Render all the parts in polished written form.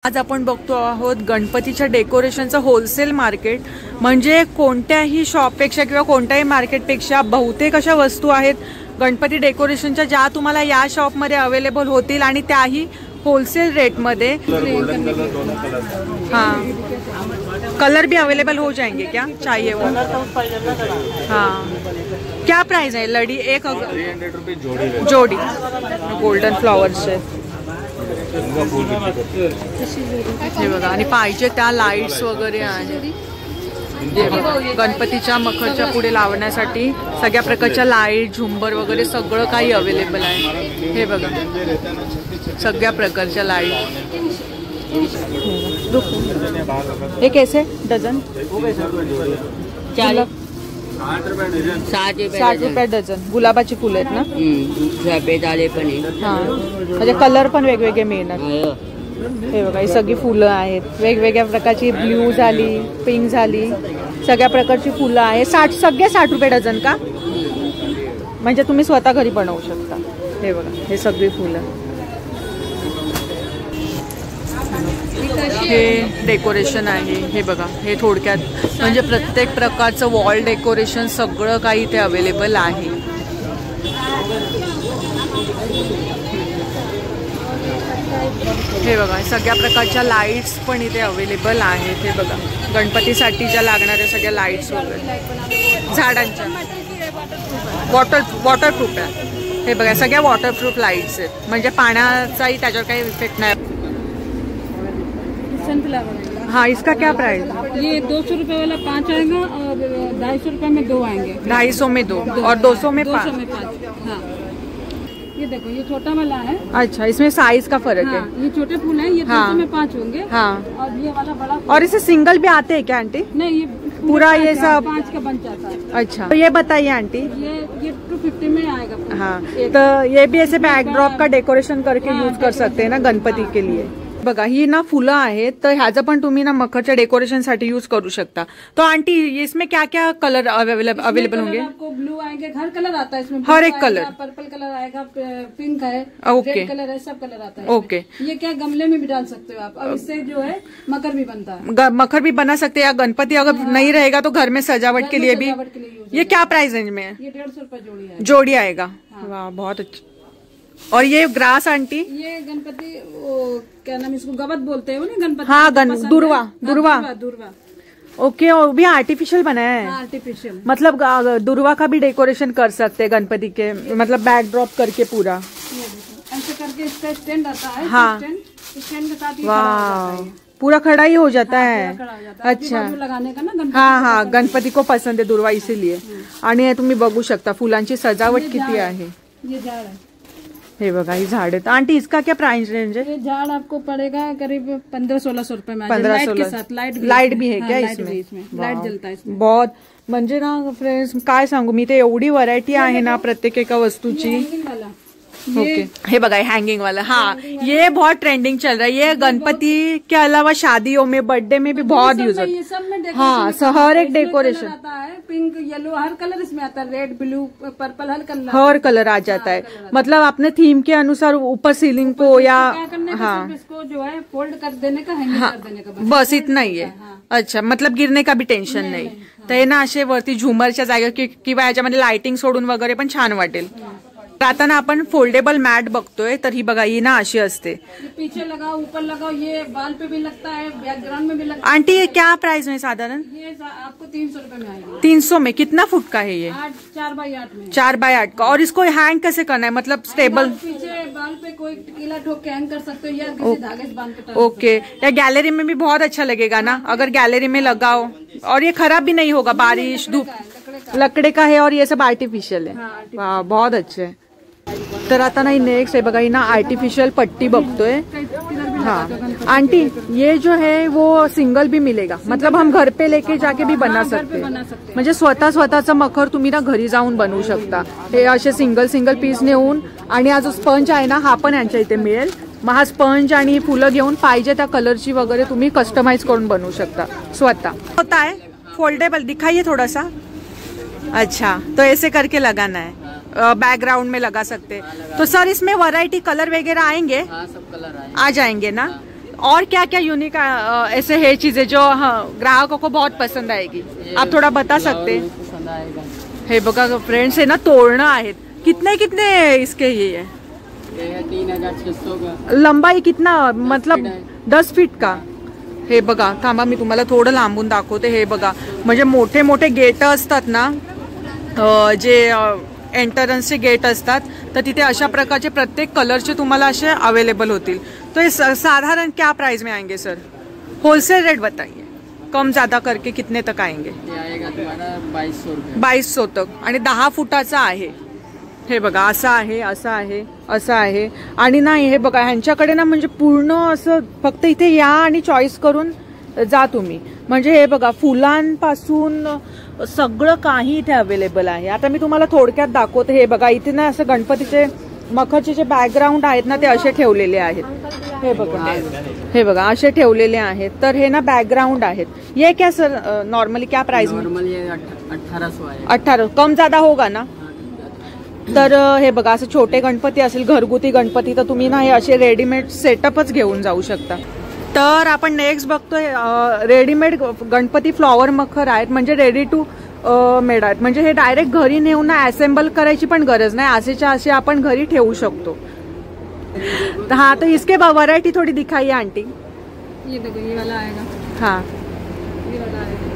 आज आपण बघतो आहोत गणपतीच्या डेकोरेशनचं होलसेल मार्केट। म्हणजे कोणत्याही शॉपपेक्षा किंवा कोणत्याही मार्केटपेक्षा बहुतेक अशा वस्तू आहेत गणपती डेकोरेशनच्या ज्या तुम्हाला या शॉपमध्ये अवेलेबल होतील आणि त्याही होलसेल रेटमध्ये। हाँ, कलर भी अवेलेबल हो जाएंगे क्या चाहिए वो? हाँ, क्या प्राइस है लड़ी? 300 रुपये जोड़ी गोल्डन फ्लॉवर्स है। हे बघा आणि पाहिजे त्या लाईट्स वगैरे आहेत। गणपतीच्या मखरच्या पुढे लावण्यासाठी सगळ्या प्रकारच्या लाईट झुंबर वगैरे सगळं काही अवेलेबल आहे। हे बघा सगळ्या प्रकारच्या लाईट। हे कैसे डझन? 60 रुपये डझन। गुलाबाची फुलं आहेत ना? सफेद आले पण हा, म्हणजे कलर पण वेगवेगळे मिळणार। हे बघा ही सगळी फुलं आहेत वेगवेगळ्या प्रकारची। ब्ल्यू झाली, पिंक झाली, सगळ्या प्रकारची फुलं आहे। 60 रुपये डझन का? म्हणजे तुम्ही स्वतः घरी बनवू शकता। हे बघा हे सगळी फुलं। हे डेकोरेशन आहे। हे बघा हे थोडक्यात म्हणजे प्रत्येक प्रकारचं वॉल डेकोरेशन सगळं काही इथे अवेलेबल आहे। हे बघा सगळ्या प्रकारच्या लाईट्स पण इथे अवेलेबल आहेत। हे बघा गणपतीसाठी ज्या लागणाऱ्या सगळ्या लाईट्स वगैरे झाडांच्या वॉटरप्रूफ आहे। हे बघा सगळ्या वॉटरप्रूफ लाईट्स आहेत म्हणजे पाण्याचाही त्याच्यावर काही इफेक्ट नाही। हाँ, इसका क्या प्राइस? ये 200 रुपए वाला 5 आएगा और 250 रुपए में 2 आएंगे। 250 में 2 और 200 में 5। हाँ, ये देखो ये छोटा वाला है। अच्छा, इसमें साइज का फर्क हाँ, है। ये छोटे फूल हैं, ये 200 में 5 होंगे। हाँ, और ये वाला बड़ा और इसे सिंगल भी आते हैं क्या आंटी? नहीं, ये पूरा ये सब 5 का बन जाता है। अच्छा, तो ये बताइए आंटी। ये 250 में आएगा। हाँ, तो ये भी ऐसे बैकड्रॉप का डेकोरेशन करके यूज कर सकते हैं ना गणपती के लिए। बघा ही ना फुलं आहेत तर ह्याचं पण तुम्ही ना मखरच्या डेकोरेशन साठी यूज करू शकता। तो आंटी इसमें क्या क्या कलर अवेलेबल होंगे? आपको ब्लू आएंगे, हर कलर आता है इसमें। हर एक कलर, पर्पल कलर आएगा, पिंक है, ओके, रेड कलर है, सब कलर आता है। ओके, ये क्या गमले में भी डाल सकते हो आप। अब इससे जो है मकर भी बनता है। मकर भी बना सकते हैं या गणपति अगर नहीं रहेगा तो घर में सजावट के लिए भी। ये क्या प्राइस रेंज में है? ये 150 रुपए जोड़ी है। जोड़ी आएगा। वाह बहुत अच्छा। और ये ग्रास आंटी? ये गणपति क्या नाम इसको गवत बोलते हैं ना गणपति। हाँ, दुर्वा। दुर्वा। ओके, और भी आर्टिफिशियल बनाया है। आर्टिफिशियल मतलब दुर्वा का भी डेकोरेशन कर सकते हैं गणपति के, मतलब बैकड्रॉप करके पूरा ऐसे करके इसका स्टैंड आता है। हाँ, स्टैंड के साथ वाह पूरा खड़ा ही हो जाता है। अच्छा, लगाने का ना। हाँ हाँ, गणपति को पसंद है दुर्वा इसीलिए। आणि तुम्ही बघू शकता फुलांची सजावट किती आहे। ये झाड़ है। हे बघा ही झाड आहेत। आंटी इसका क्या प्राइस रेंज है? ये झाड़ आपको पड़ेगा करीब 1500-1600 रुपए में। 1500 लाइट भी है क्या इसमें? लाइट जलता है इसमें। बहुत म्हणजे ना फ्रेंड्स काय सांगू मी, ते एवढी व्हरायटी आहे ना प्रत्येक एका वस्तूची। ओके, हे बघा हँगिंग वाला। हाँ, ये बहुत ट्रेंडिंग चल रहा है। ये गणपति के अलावा शादियों में, बर्थडे में भी बहुत यूज होता है। हाँ, हर एक डेकोरेशन आता है, पिंक, येलो, हर कलर इसमें आता है। रेड, ब्लू, पर्पल, हर कलर आ जाता है। मतलब अपने थीम के अनुसार ऊपर सीलिंग को या हाँ इसको जो है फोल्ड कर देने का, हैंगिंग कर देने का, बस इतना ही है। अच्छा, मतलब गिरने का भी टेन्शन नाही। तर हे ना असे वरती झुमरच्या जागा किंवा याच्यामध्ये लाइटिंग सोडून वगैरे पण छान वाटेल। आता ना आपण फोल्डेबल मॅट बघतोय तर ही बघा ही ना अशी असते। पीछे लगाओ, ऊपर लगाओ, ये बाल पे भी लगता है, बैकग्राउंड में भी लगता है। आंटी ये क्या प्राइस में साधारण? ये आपको 300 रुपए में आएगा। 300 में कितना फुट का है ये? 4x8 में। 4x8 का। और इसको हैंग कैसे करना है, मतलब स्टेबल? पीछे बाल पे कोई टीला ठोक के हैंग कर सकते हो या किसी धागे से बांध के। ओके, या गैलरी में भी बहुत अच्छा लगेगा ना अगर गैलरी में लगाओ। और ये खराब भी नहीं होगा, बारिश धूप। लकड़े का है और ये सब आर्टिफिशियल है। वाह बहुत अच्छे है। तर आता ना नेक्स्ट है बघा ही ना आर्टिफिशियल पट्टी बघतोय। हाँ आंटी, ये जो है वो सिंगल भी मिलेगा, मतलब हम घर पे लेके जाके भी बना सकते हैं। म्हणजे स्वतःचं मखर तुम्ही ना घरी जाऊन बनवू शकता। हे असे सिंगल पीस नेऊन, आणि हा जो स्पंज आहे ना हा पण यांच्या इथे मिळेल। मग हा स्पंज आणि फुलं घेऊन पाहिजे त्या कलरची वगैरे तुम्ही कस्टमाइज करून बनवू शकता स्वतः। होता है फोल्डेबल, दिखाइए थोड़ा सा। अच्छा, तो ऐसे करके लगाना है। बैकग्राउंड में लगा सकते हैं। तो सर इसमें वैरायटी कलर वगैरह आएंगे? हाँ, सब कलर आ जाएंगे ना। और क्या क्या यूनिक ऐसे है चीजें जो ग्राहकों को बहुत पसंद आएगी, आप थोड़ा बता सकते हैं? पसंद आएगा। हे बघा फ्रेंड्स, है ना तोरणं आहेत. कितने कितने इसके ये है? 3600 का. लंबाई कितना, मतलब 10 फीट का? हे बघा, थांबा मी तुम्हाला थोडं लांबून दाखवते. हे बघा, म्हणजे मोठे मोठे गेट असतात ना, जे एंट्रन्सचे गेट असतात, तर तिथे अशा प्रकारचे प्रत्येक कलरचे तुम्हाला असे अवेलेबल होतील. तो ये साधारण क्या प्राइस में आएंगे सर? होलसेल रेट बताइए, कम ज्यादा करके कितने तक आएंगे? ये आएगा तुम्हारा 2200 रुपये. 2200 तक. आणि 10 फुटाचा आहे. हे बघा, असं आहे, असं आहे, असं आहे. आणि नाही, हे बघा ह्यांच्याकडे ना म्हणजे पूर्ण असं फक्त इथे या आणि चॉईस करून जा तुम्ही. म्हणजे हे बघा, फुलांपासून सगळं काही इथे अवेलेबल आहे. आता मी तुम्हाला थोडक्यात दाखवते. हे बघा, इथे ना असं गणपतीचे मखरचे जे बॅकग्राऊंड आहेत ना, ते असे ठेवलेले आहेत. हे बघा, हे बघा असे ठेवलेले आहेत. तर हे ना बॅकग्राऊंड आहेत. ये क्या सर नॉर्मली क्या प्राइस? नॉर्मल ये 1800 आहे. 18. कम ज्यादा होगा ना? तर हे बघा, असं छोटे गणपती असेल, घरगुती गणपती, तर तुम्ही ना हे असे रेडीमेड सेटअपच घेऊन जाऊ शकता. तर आपण नेक्स्ट बघतोय रेडीमेड गणपती फ्लॉवर मखर आहेत, म्हणजे रेडी टू मेड आहेत. म्हणजे हे डायरेक्ट घरी नेऊन ना असेंबल करायची पण गरज नाही, असेच्या असे आपण घरी ठेवू शकतो. हाँ, तो इसके वैरायटी थोड़ी दिखाइए आंटी. ये देखो, ये वाला आएगा. हाँ, ये वाला आएगा.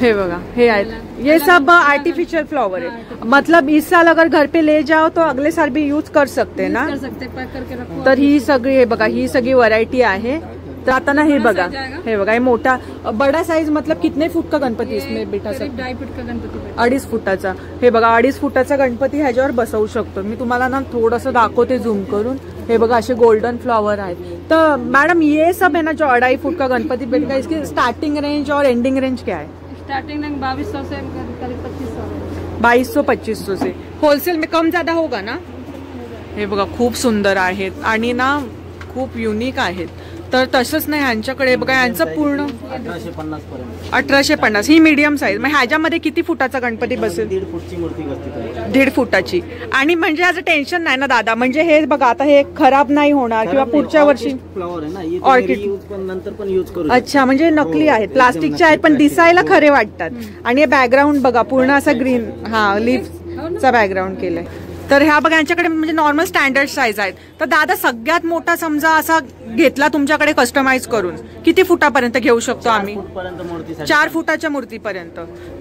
हे बघा, हे आहेत. ये सब आर्टिफिशियल फ्लावर है. मतलब इस साल अगर घर पे ले जाओ तो अगले साल भी यूज कर सकते हैं ना? कर सकते, पैक करके रखो. तर ही सगळी, हे बघा, ही सगळी व्हरायटी आहे. तर आता ना हे बघा, हे बघा, हे मोठा बड़ा साइज, मतलब कितने फूट का गणपती इसमें बैठा सकतो? 2.5 फूट का गणपती. 2.5 फुटाचा. हे बघा, 2.5 फुटाचा गणपती ह्याच्यावर बसवू शकतो. मी तुम्हाला ना थोडंसं दाखवते झूम करून. हे बघा, असे गोल्डन फ्लावर आहेत. तर मॅडम, ये सब है ना जो 2.5 फुट का गणपती बैठेगा, इसकी स्टार्टिंग रेंज और एंडिंग रेंज क्या है? स्टार्टिंग 2200 से करीब 2500. 2200-2500 से. होलसेल में कम ज्यादा होगा ना? हे बघा, खूप सुंदर आहेत आणि ना खूप युनिक आहेत. तर तसंच नाही ह्यांच्याकडे बघा, यांचं पूर्ण 1850 पर्यंत. 1850 ही मीडियम साईज. मग ह्याच्यामध्ये किती फुटाचा गणपती बसेल? 1.5 फूटची मूर्ती बसते. 1.5 फुटाची. आणि म्हणजे याचं टेन्शन नाही ना दादा, म्हणजे हे बघा, आता हे खराब नाही होणार किंवा पुढच्या वर्षी? फ्लॉवर आहे ना, ऑर्किड पण नंतर पण यूज करू. अच्छा, म्हणजे नकली आहेत, प्लास्टिकचे आहेत, पण दिसायला खरे वाटतात. आणि हे बॅकग्राऊंड बघा, पूर्ण असा ग्रीन, हा लीफचा बॅकग्राऊंड केलंय. तर ह्या बघा, यांच्याकडे म्हणजे नॉर्मल स्टँडर्ड साईज आहेत. तर दादा, सगळ्यात मोठा समजा असा घेतला तुमच्याकडे कस्टमाइज करून, किती फुटापर्यंत घेऊ शकतो आम्ही? 4 फुटाच्या मूर्तीपर्यंत.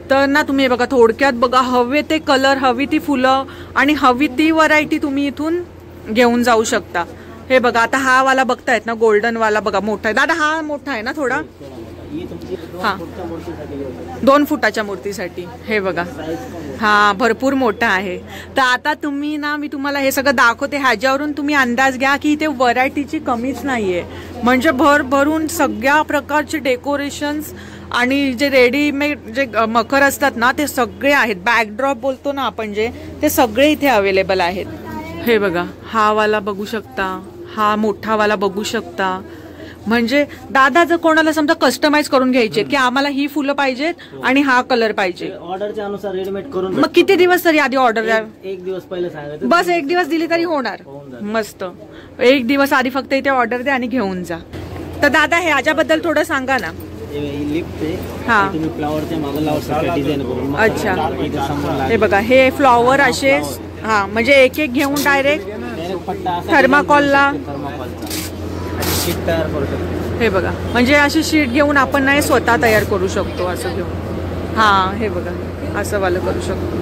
तर ना तुम्ही बघा, थोडक्यात बघा, हवे ते कलर, हवी ती फुलं आणि हवी ती व्हरायटी तुम्ही इथून घेऊन जाऊ शकता. हे बघा, आता हा वाला बघतायत ना, गोल्डन वाला बघा, मोठा आहे. दादा, हा मोठा आहे ना थोडा? हा, 2 फुटाच्या मूर्तीसाठी. हे बघा, हा भरपूर मोठा आहे. तर आता तुम्ही ना, मी तुम्हाला हे सगळं दाखवते, ह्याच्यावरून तुम्ही अंदाज घ्या की इथे व्हरायटीची कमीच नाहीये. म्हणजे भरभरून सगळ्या प्रकारचे डेकोरेशन्स आणि जे रेडीमेड जे मखर असतात ना, ते सगळे आहेत. बॅकड्रॉप बोलतो ना आपण जे, ते सगळे इथे अवेलेबल आहेत. हे बघा, हा वाला बघू शकता, हा मोठा वाला बघू शकता. म्हणजे दादा, जर कोणाला समजा कस्टमाइज करून घ्यायचे की आम्हाला ही फुलं पाहिजेत आणि हा कलर पाहिजे, ऑर्डरच्या अनुसार रेडीमेड करून, मग किती दिवस तरी आधी ऑर्डर द्या? 1 दिवस पहिले सांगायचं. बस 1 दिवस दिली तरी होणार. मस्त. 1 दिवस आधी फक्त इथे ऑर्डर द्या आणि घेऊन जा. तर दादा, हे ह्याच्याबद्दल थोडं सांगा ना. लिफ्ट आहे, हा, तुम्ही फ्लॉवरच्या मागे लावू शकता डिझाइन करून. अच्छा, हे बघा, हे फ्लॉवर असे, हा, म्हणजे एक एक घेऊन डायरेक्ट थर्माकॉलला शीट तयार करू शकतो. हे बघा, म्हणजे अशी शीट घेऊन आपण नाही स्वतः तयार करू शकतो असं घेऊन. हा, हे बघा, असं वालं करू शकतो.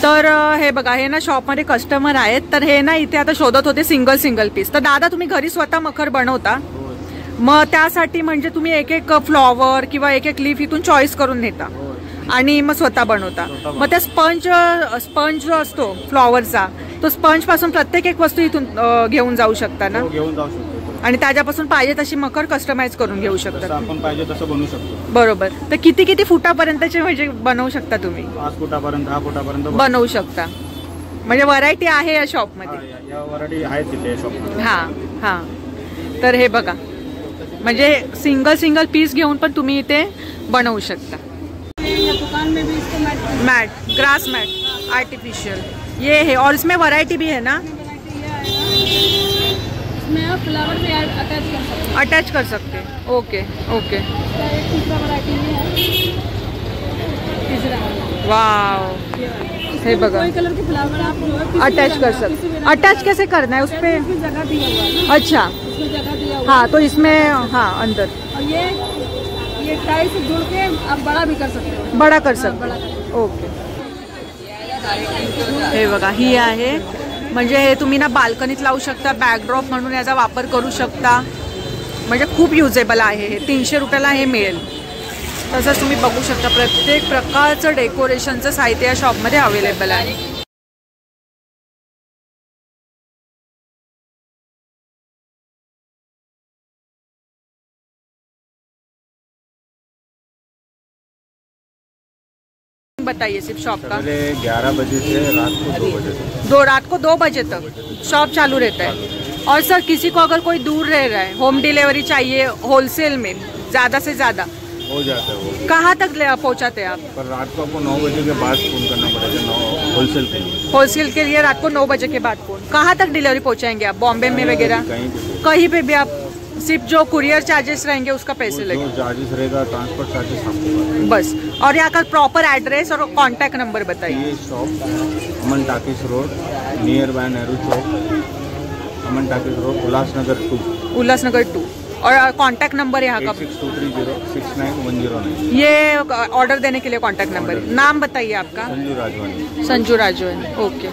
तर हे बघा, हे ना शॉपमध्ये कस्टमर आहेत. तर हे ना इथे आता शोधत होते सिंगल पीस. तर दादा, तुम्ही घरी स्वतः मखर बनवता? मग त्यासाठी म्हणजे तुम्ही एक एक फ्लॉवर किंवा एक एक लीफ इथून चॉईस करून नेता आणि मग स्वतः बनवता. मग त्या स्पंज जो असतो फ्लॉवरचा, तो स्पंज पासून प्रत्येक एक वस्तू इथून घेऊन जाऊ शकता ना? घेऊन जाऊ शकतो. आणि त्याच्यापासून पाहिजे तशी मखर कस्टमाइज करून घेऊ शकता. आपण पाहिजे तसं बनवू शकतो. बरोबर. तर किती किती फुटापर्यंतचे म्हणजे बनवू शकता तुम्ही? 5 फुटापर्यंत 10 फुटापर्यंत बनवू शकता. म्हणजे व्हरायटी आहे या शॉपमध्ये? या व्हरायटी आहेत तिथे शॉपमध्ये. हा हा. तर हे बघा, म्हणजे सिंगल पीस घेऊन पण तुम्ही इथे बनवू शकता. दुकान में भी इसको मैट, ग्रास मैट आर्टिफिशियल ये है. और इसमें वैरायटी भी है ना? इसमें आप फ्लावर भी अटैच कर सकते हैं। अटैच कर सकते हैं। Okay okay. इसका एक तीसरा वैरायटी में है, तीसरा वाह, हे बघा, कोई कलर के फ्लावर आप जो है अटैच कर सकते। अटैच कैसे करना है उस पे? जगह दिया हुआ है ना, अच्छा, उसमें जगह दिया हुआ हाँ, तो इसमें हाँ अंदर है। और ये टाई से जुड़ के आप बड़ा भी कर सकते हो। बड़ा कर हाँ, सकते। बड़ा कर ओके। हे बघा, ही आहे, म्हणजे हे तुम्ही ना बाल्कनीत लावू शकता, बॅकड्रॉप म्हणून याचा वापर करू शकता, म्हणजे खूप युजेबल आहे हे। 300 रुपयाला हे मिळेल। तसंच तुम्ही बघू शकता प्रत्येक प्रकारचं डेकोरेशनचं साहित्य या शॉपमध्ये अवेलेबल आहे। बताइए सिर्फ शॉप का। 11 बजे से रात को 2 बजे तक। रात को 2 बजे तक शॉप चालू रहता है। और सर, किसी को अगर कोई दूर रह रहा है, होम डिलीवरी चाहिए होलसेल में ज्यादा से ज्यादा, हो जाता है वो। कहाँ तक पहुँचाते हैं आप? पर रात को आपको 9 बजे के बाद फोन करना पड़ेगा, 9 होलसेल के लिए। होलसेल के लिए रात को 9 बजे के बाद फोन। कहाँ तक डिलीवरी पहुँचाएंगे आप? बॉम्बे में वगैरह कहीं पे भी आप? सिर्फ जो कुरियर चार्जेस रहेंगे उसका पैसे लगेंगे? जो चार्जेस रहेगा, ट्रांसपोर्ट चार्जेस आपको बस। और यहाँ का प्रॉपर एड्रेस और कांटेक्ट नंबर बताइए। ये shop Aman talkies road, near by Nehru Chowk, Aman talkies road, Ulhasnagar 2। Ulhasnagar 2। और कांटेक्ट नंबर यहाँ का? 8623069109। ये ऑर्डर देने के लिए कांटेक्ट नंबर। नाम बताइए आपका? संजू राजवानी। संजू राजवानी, ओके।